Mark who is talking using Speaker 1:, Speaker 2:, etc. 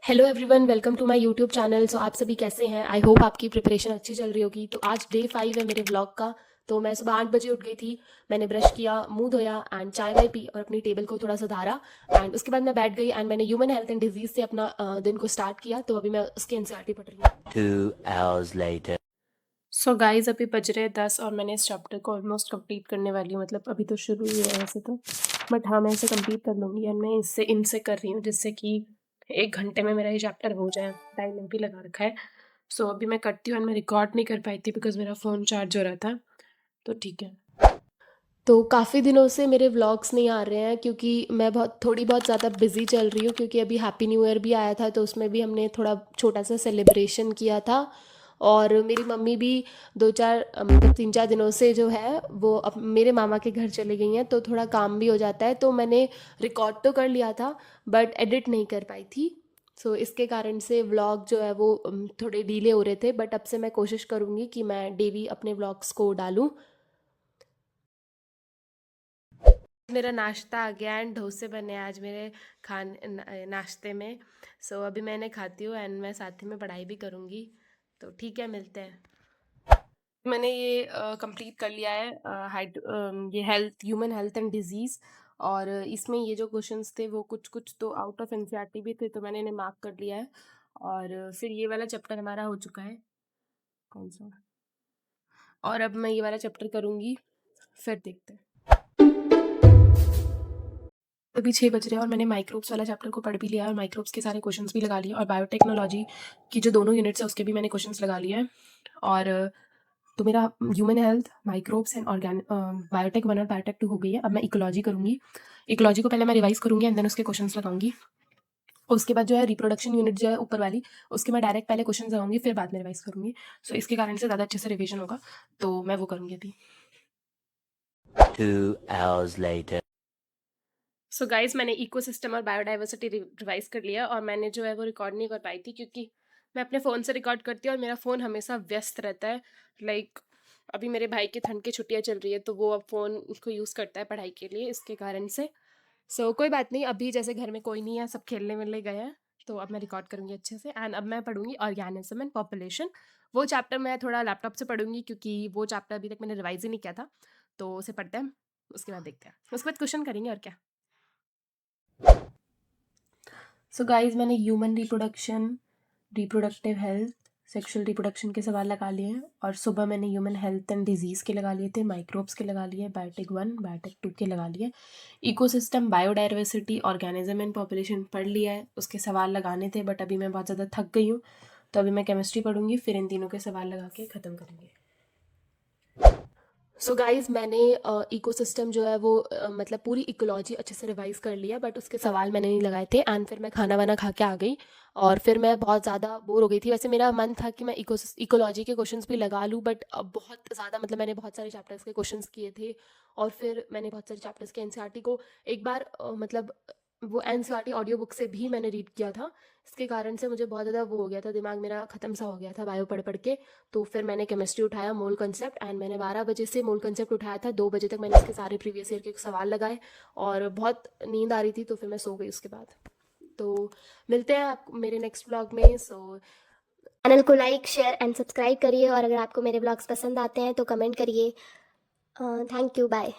Speaker 1: Hello everyone, welcome to my YouTube channel. So आप सभी कैसे हैं? आई होप आपकी प्रिपरेशन अच्छी चल रही होगी। तो आज डे 5 है मेरे व्लॉग का। तो मैं सुबह 8 बजे उठ गई थी। मैंने ब्रश किया, मुंह धोया एंड चाय वाय पी और अपनी टेबल को थोड़ा सुधारा। एंड उसके बाद मैं बैठ गई एंड मैंने ह्यूमन हेल्थ एंड डिजीज से अपना दिन को स्टार्ट किया। तो अभी मैं उसकी एनसीईआरटी पढ़ रही हूँ।
Speaker 2: 2 hours later.
Speaker 1: सो गाइज अभी बज रहे 10 और मैंने इस चैप्टर को ऑलमोस्ट कंप्लीट करने वाली हूँ। मतलब अभी तो शुरू ही है वैसे तो, बट हाँ मैं इसे कंप्लीट कर लूँगी। एंड मैं इससे इनसे कर रही हूँ जिससे कि 1 घंटे में मेरा ये चैप्टर हो जाए। टाइमर भी लगा रखा है। सो अभी मैं करती हूँ एंड मैं रिकॉर्ड नहीं कर पाई थी बिकॉज मेरा फ़ोन चार्ज हो रहा था। तो ठीक है। तो काफ़ी दिनों से मेरे व्लॉग्स नहीं आ रहे हैं क्योंकि मैं थोड़ी बहुत ज़्यादा बिज़ी चल रही हूँ, क्योंकि अभी हैप्पी न्यू ईयर भी आया था तो उसमें भी हमने थोड़ा छोटा सा सेलिब्रेशन किया था। और मेरी मम्मी भी 2-4 मतलब 3-4 दिनों से जो है वो मेरे मामा के घर चली गई हैं। तो थोड़ा काम भी हो जाता है। तो मैंने रिकॉर्ड तो कर लिया था बट एडिट नहीं कर पाई थी। सो इसके कारण से व्लॉग जो है वो थोड़े डिले हो रहे थे। बट अब से मैं कोशिश करूँगी कि मैं डेली अपने व्लॉग्स को डालूँ। मेरा नाश्ता आ गया एंड डोसे बने आज मेरे नाश्ते में। सो अभी मैंने खाती हूँ एंड मैं साथ ही में पढ़ाई भी करूँगी। तो ठीक है, मिलते हैं। मैंने ये कंप्लीट कर लिया है, ये health, human health and disease. और इसमें ये जो क्वेश्चंस थे वो कुछ कुछ तो आउट ऑफ एनसीईआरटी भी थे, तो मैंने इन्हें मार्क कर लिया है। और फिर ये वाला चैप्टर हमारा हो चुका है। कौन सा? और अब मैं ये वाला चैप्टर करूँगी, फिर देखते हैं। अभी 6 बज रहे हैं और मैंने माइक्रोब्स वाला चैप्टर को पढ़ भी लिया है और माइक्रोब्स के सारे क्वेश्चंस भी लगा लिए और बायोटेक्नोलॉजी की जो दोनों यूनिट्स है उसके भी मैंने क्वेश्चंस लगा लिए हैं। और तो मेरा human health, microbes and biotech 1 और बायोटेक 2 हो गई है। अब मैं इकोलॉजी करूँगी। इकोलॉजी को पहले मैं रिवाइज़ करूँगी एंड देन उसके क्वेश्चंस लगाऊँगी। उसके बाद जो है रिप्रोडक्शन यूनिट जो है ऊपर वाली, उसके मैं डायरेक्ट पहले क्वेश्चंस लगाऊँगी फिर बाद में रिवाइज़ करूँगी। सो इसके कारण से ज़्यादा अच्छे से रिविज़न होगा, तो मैं वो करूँगी अभी।
Speaker 2: 2 hours later.
Speaker 1: सो गाइज मैंने इकोसिस्टम और बायोडाइवर्सिटी रिवाइज कर लिया और मैंने जो है वो रिकॉर्ड नहीं कर पाई थी क्योंकि मैं अपने फ़ोन से रिकॉर्ड करती हूँ और मेरा फ़ोन हमेशा व्यस्त रहता है। लाइक अभी मेरे भाई की ठंड की छुट्टियाँ चल रही है तो वो अब फ़ोन को यूज़ करता है पढ़ाई के लिए, इसके कारण से। सो कोई बात नहीं, अभी जैसे घर में कोई नहीं है, सब खेलने मिलने गए हैं, तो अब मैं रिकॉर्ड करूँगी अच्छे से। एंड अब मैं पढ़ूंगी ऑर्गेनिज्म एंड पॉपुलेशन। वो चैप्टर मैं थोड़ा लैपटॉप से पढ़ूंगी क्योंकि वो चैप्टर अभी तक मैंने रिवाइज ही नहीं किया था। तो उसे पढ़ते हैं, उसके बाद देखते हैं, उसके बाद क्वेश्चन करेंगे और क्या। सो गाइज मैंने human reproduction, reproductive health, sexual reproduction के सवाल लगा लिए हैं। और सुबह मैंने ह्यूमन हेल्थ एंड डिजीज़ के लगा लिए थे, माइक्रोब्स के लगा लिए, बायोटेक 1 बायोटेक 2 के लगा लिए, ecosystem, biodiversity, organism and population पढ़ लिया है। उसके सवाल लगाने थे बट अभी मैं बहुत ज़्यादा थक गई हूँ, तो अभी मैं केमिस्ट्री पढ़ूंगी, फिर इन तीनों के सवाल लगा के ख़त्म करेंगे। सो गाइज मैंने इकोसिस्टम जो है वो मतलब पूरी इकोलॉजी अच्छे से रिवाइज कर लिया बट उसके सवाल मैंने नहीं लगाए थे। एंड फिर मैं खाना वाना खा के आ गई और फिर मैं बहुत ज़्यादा बोर हो गई थी। वैसे मेरा मन था कि मैं इकोलॉजी के क्वेश्चंस भी लगा लूँ बट अब बहुत ज़्यादा मतलब मैंने बहुत सारे चैप्टर्स के क्वेश्चंस किए थे और फिर मैंने बहुत सारे चैप्टर्स के एनसीईआरटी को एक बार मतलब वो एनसीईआरटी ऑडियो बुक से भी मैंने रीड किया था। इसके कारण से मुझे बहुत ज़्यादा वो हो गया था, दिमाग मेरा ख़त्म सा हो गया था बायो पढ़ पढ़ के। तो फिर मैंने केमिस्ट्री उठाया, मोल कंसेप्ट, एंड मैंने 12 बजे से मोल कंसेप्ट उठाया था। 2 बजे तक मैंने इसके सारे प्रीवियस ईयर के सवाल लगाए और बहुत नींद आ रही थी तो फिर मैं सो गई उसके बाद। तो मिलते हैं आप मेरे नेक्स्ट ब्लॉग में। सो
Speaker 3: चैनल को लाइक शेयर एंड सब्सक्राइब करिए और अगर आपको मेरे ब्लॉग्स पसंद आते हैं तो कमेंट करिए। Thank you, bye.